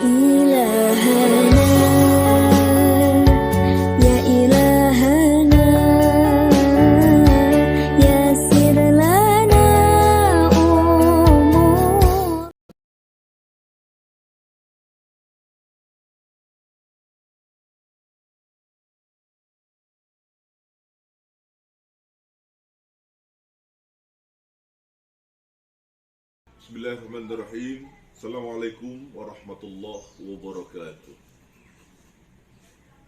إلهنا يا إلهنا يسر لنا أمور. Bismillahirrahmanirrahim. Assalamualaikum warahmatullahi wabarakatuh.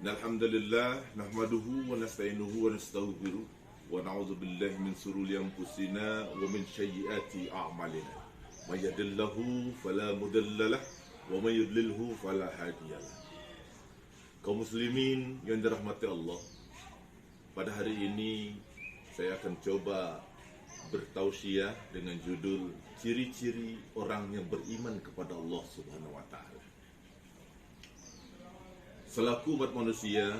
Alhamdulillah nahmaduhu wa nasta'inuhu wa nastaghfiruh wa na'udzu billahi min shururi anfusina wa min sayyiati a'malina. May yahdihillahu fala mudilla lahu wa may yudlilhu fala hadiyalah. Kaum muslimin yang dirahmati Allah, pada hari ini saya akan coba bertausiah dengan judul ciri-ciri orang yang beriman kepada Allah Subhanahu wa taala. Selaku umat manusia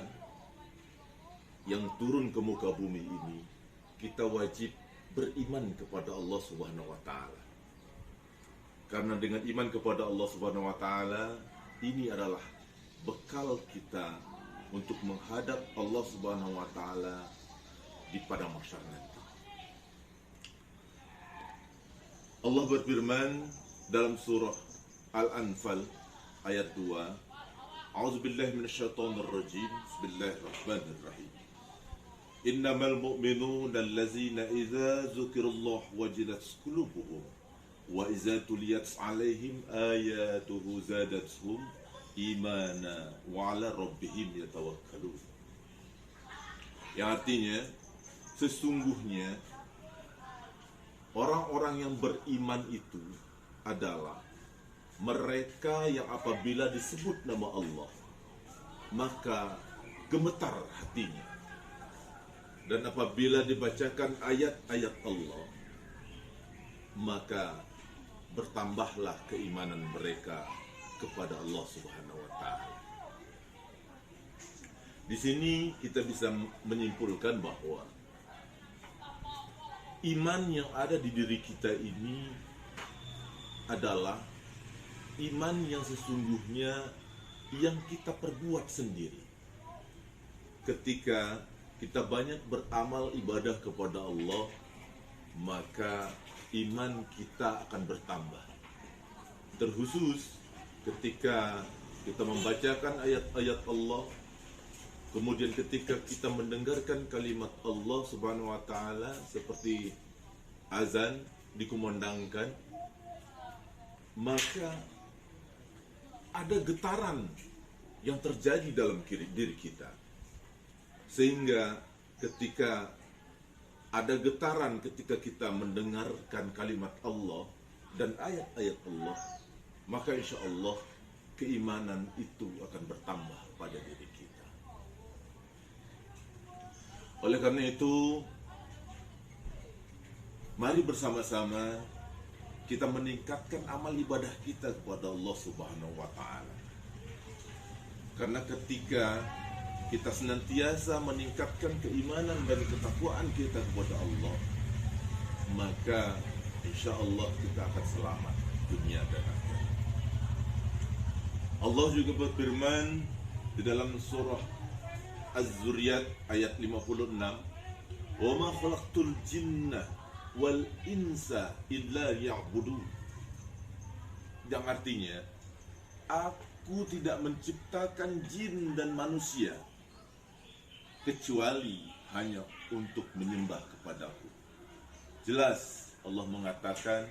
yang turun ke muka bumi ini, kita wajib beriman kepada Allah Subhanahu wa taala. Karena dengan iman kepada Allah Subhanahu wa taala, ini adalah bekal kita untuk menghadap Allah Subhanahu wa taala di padang mahsyar nanti. Allah berfirman dalam surah Al-Anfal ayat 2, A'udzubillahi minasyaitonir rajim. Bismillahirrahmanirrahim. Innamal mu'minuna allazina idza dzukirallahu wajilat qulubuhum wa idza tuliyat 'alaihim ayatuhu zadatuhum imana wa 'ala rabbihim yatawakkalun. Yang artinya, sesungguhnya orang-orang yang beriman itu adalah mereka yang apabila disebut nama Allah, maka gemetar hatinya. Dan apabila dibacakan ayat-ayat Allah, maka bertambahlah keimanan mereka kepada Allah Subhanahu wa taala. Di sini kita bisa menyimpulkan bahwa iman yang ada di diri kita ini adalah iman yang sesungguhnya yang kita perbuat sendiri. Ketika kita banyak beramal ibadah kepada Allah, maka iman kita akan bertambah. Terkhusus ketika kita membacakan ayat-ayat Allah, kemudian ketika kita mendengarkan kalimat Allah Subhanahu wa taala seperti azan dikumandangkan, maka ada getaran yang terjadi dalam diri kita. Sehingga ketika ada getaran ketika kita mendengarkan kalimat Allah dan ayat-ayat Allah, maka insya Allah keimanan itu akan bertambah pada diri kita. Oleh karena itu, mari bersama-sama kita meningkatkan amal ibadah kita kepada Allah Subhanahu wa taala. Karena ketika kita senantiasa meningkatkan keimanan dan ketakwaan kita kepada Allah, maka insya Allah kita akan selamat dunia dan akhirat. Allah juga berfirman di dalam surah Az-Zuriyat ayat 56, "Wa ma khalaqtul jinna wal insa illa liya'budun." Yang artinya, aku tidak menciptakan jin dan manusia kecuali hanya untuk menyembah kepadaku. Jelas Allah mengatakan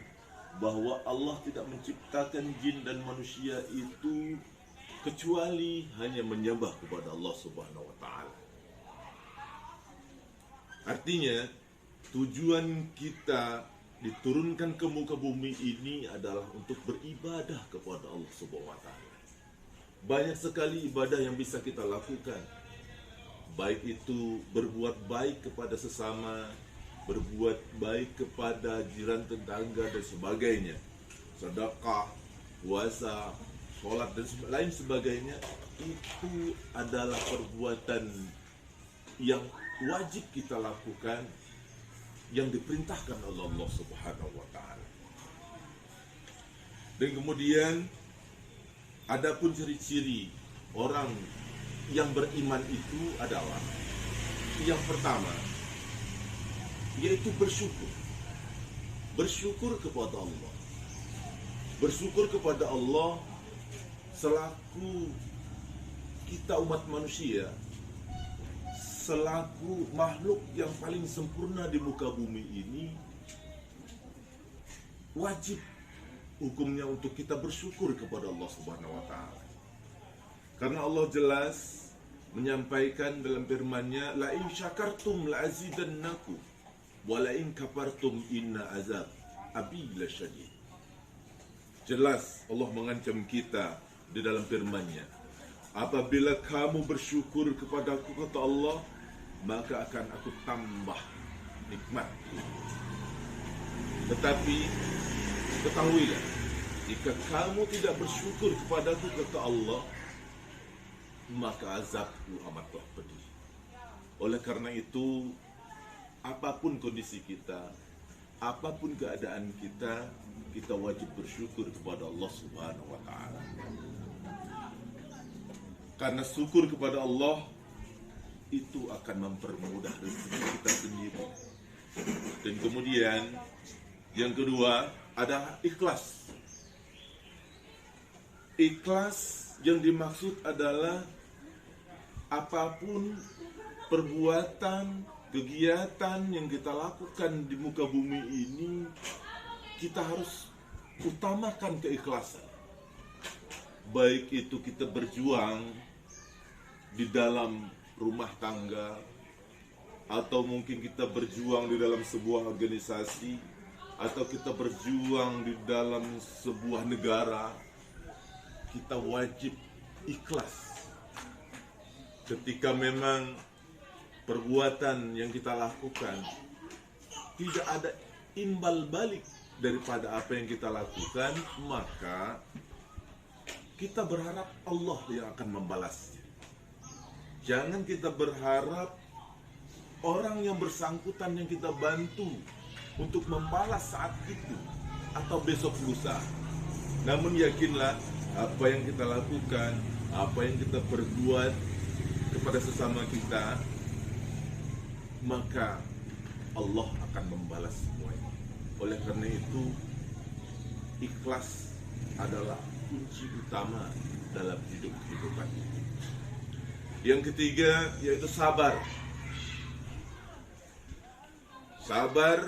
bahwa Allah tidak menciptakan jin dan manusia itu kecuali hanya menyembah kepada Allah Subhanahu wa taala. Artinya, tujuan kita diturunkan ke muka bumi ini adalah untuk beribadah kepada Allah Subhanahu wa taala. Banyak sekali ibadah yang bisa kita lakukan. Baik itu berbuat baik kepada sesama, berbuat baik kepada jiran tetangga dan sebagainya. Sedekah, puasa, sholat dan lain sebagainya, itu adalah perbuatan yang wajib kita lakukan, yang diperintahkan oleh Allah Subhanahu wa taala. Dan kemudian Adapun ciri-ciri orang yang beriman itu adalah yang pertama, yaitu bersyukur. Bersyukur kepada Allah. Bersyukur kepada Allah selaku kita umat manusia, selaku makhluk yang paling sempurna di muka bumi ini, wajib hukumnya untuk kita bersyukur kepada Allah Subhanahu wa taala. Karena Allah jelas menyampaikan dalam firman-Nya, la in syakartum la azidannakum wa la in kafartum inna azab abi lasyadid. Jelas Allah mengancam kita di dalam firman-Nya, apabila kamu bersyukur kepadaku, kata Allah, maka akan aku tambah nikmat. Tetapi ketahuilah, jika kamu tidak bersyukur kepadaku, kata Allah, maka azabku amatlah pedih. Oleh karena itu, apapun kondisi kita, apapun keadaan kita, kita wajib bersyukur kepada Allah Subhanahu wa taala. Karena syukur kepada Allah itu akan mempermudah rezeki kita sendiri. Dan kemudian yang kedua adalah ikhlas. Ikhlas yang dimaksud adalah apapun perbuatan, kegiatan yang kita lakukan di muka bumi ini, kita harus utamakan keikhlasan. Baik itu kita berjuang di dalam rumah tangga, atau mungkin kita berjuang di dalam sebuah organisasi, atau kita berjuang di dalam sebuah negara, kita wajib ikhlas. Ketika memang perbuatan yang kita lakukan tidak ada imbal balik daripada apa yang kita lakukan, maka kita berharap Allah yang akan membalasnya. Jangan kita berharap orang yang bersangkutan yang kita bantu untuk membalas saat itu atau besok lusa. Namun yakinlah, apa yang kita lakukan, apa yang kita perbuat kepada sesama kita, maka Allah akan membalas semuanya. Oleh karena itu, ikhlas adalah kunci utama dalam kehidupan ini. Yang ketiga yaitu sabar. Sabar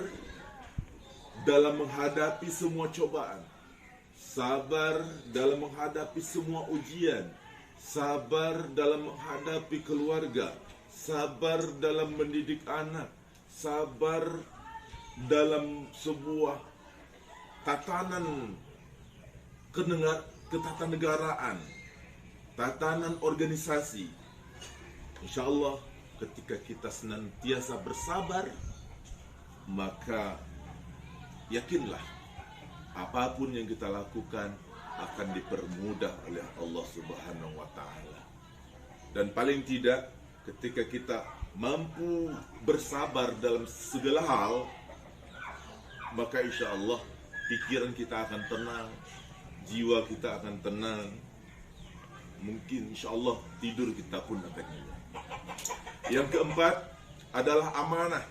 dalam menghadapi semua cobaan. Sabar dalam menghadapi semua ujian. Sabar dalam menghadapi keluarga. Sabar dalam mendidik anak. Sabar dalam sebuah tatanan ketatanegaraan, tatanan organisasi. Insya Allah ketika kita senantiasa bersabar, maka yakinlah apapun yang kita lakukan akan dipermudah oleh Allah Subhanahu wa taala. Dan paling tidak ketika kita mampu bersabar dalam segala hal, maka insya Allah pikiran kita akan tenang, jiwa kita akan tenang. Mungkin insya Allah tidur kita pun akan nyenyak. Yang keempat adalah amanah.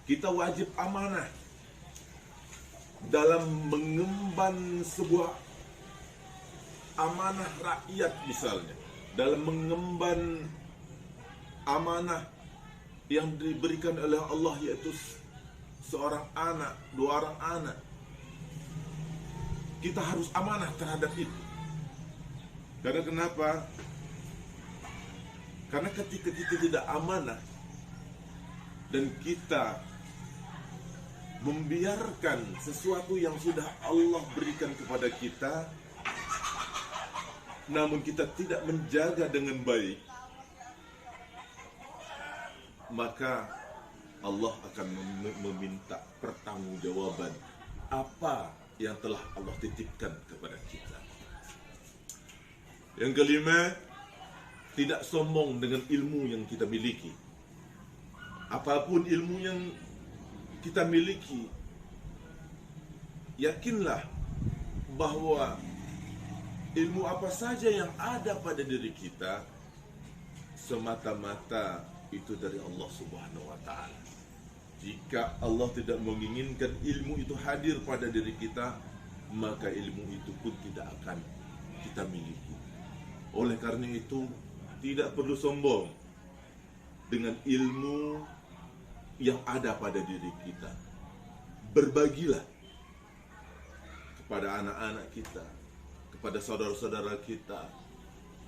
Kita wajib amanah dalam mengemban sebuah amanah rakyat misalnya, dalam mengemban amanah yang diberikan oleh Allah, yaitu seorang anak, dua orang anak. Kita harus amanah terhadap itu. Karena kenapa? Karena ketika kita tidak amanah dan kita membiarkan sesuatu yang sudah Allah berikan kepada kita, namun kita tidak menjaga dengan baik, maka Allah akan meminta pertanggungjawaban apa yang telah Allah titipkan kepada kita. Yang kelima, tidak sombong dengan ilmu yang kita miliki. Apapun ilmu yang kita miliki, yakinlah bahwa ilmu apa saja yang ada pada diri kita semata-mata itu dari Allah Subhanahu wa taala. Jika Allah tidak menginginkan ilmu itu hadir pada diri kita, maka ilmu itu pun tidak akan kita miliki. Oleh karena itu, tidak perlu sombong dengan ilmu yang ada pada diri kita. Berbagilah kepada anak-anak kita, kepada saudara-saudara kita,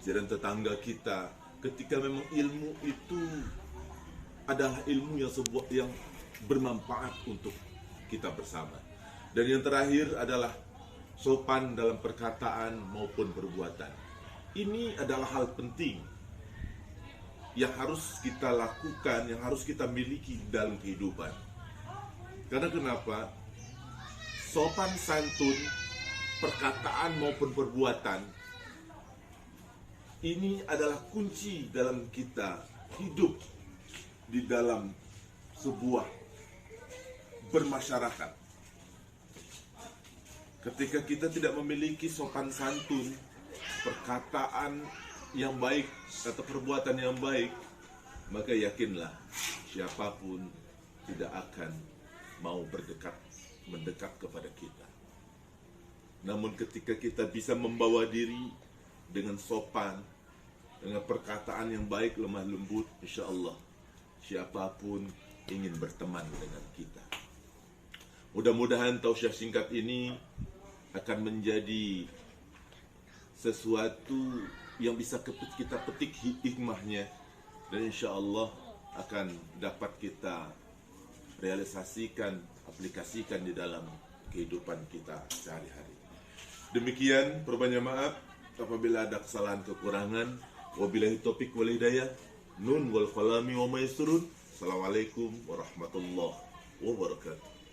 jiran tetangga kita, ketika memang ilmu itu adalah ilmu yang bermanfaat untuk kita bersama. Dan yang terakhir adalah sopan dalam perkataan maupun perbuatan. Ini adalah hal penting yang harus kita lakukan, yang harus kita miliki dalam kehidupan. Karena kenapa? Sopan santun, perkataan maupun perbuatan, ini adalah kunci dalam kita hidup di dalam sebuah bermasyarakat. Ketika kita tidak memiliki sopan santun, perkataan yang baik atau perbuatan yang baik, maka yakinlah siapapun tidak akan mau mendekat kepada kita. Namun ketika kita bisa membawa diri dengan sopan, dengan perkataan yang baik, lemah lembut, insya Allah siapapun ingin berteman dengan kita. Mudah-mudahan tausiah singkat ini akan menjadi sesuatu yang bisa kita petik hikmahnya, dan insya Allah akan dapat kita realisasikan, aplikasikan di dalam kehidupan kita sehari-hari. Demikian, perbanyak maaf apabila ada kesalahan kekurangan. Wabillahi taufiq wal hidayah. Nun wal qalami wa ma yasturun. Assalamualaikum warahmatullahi wabarakatuh.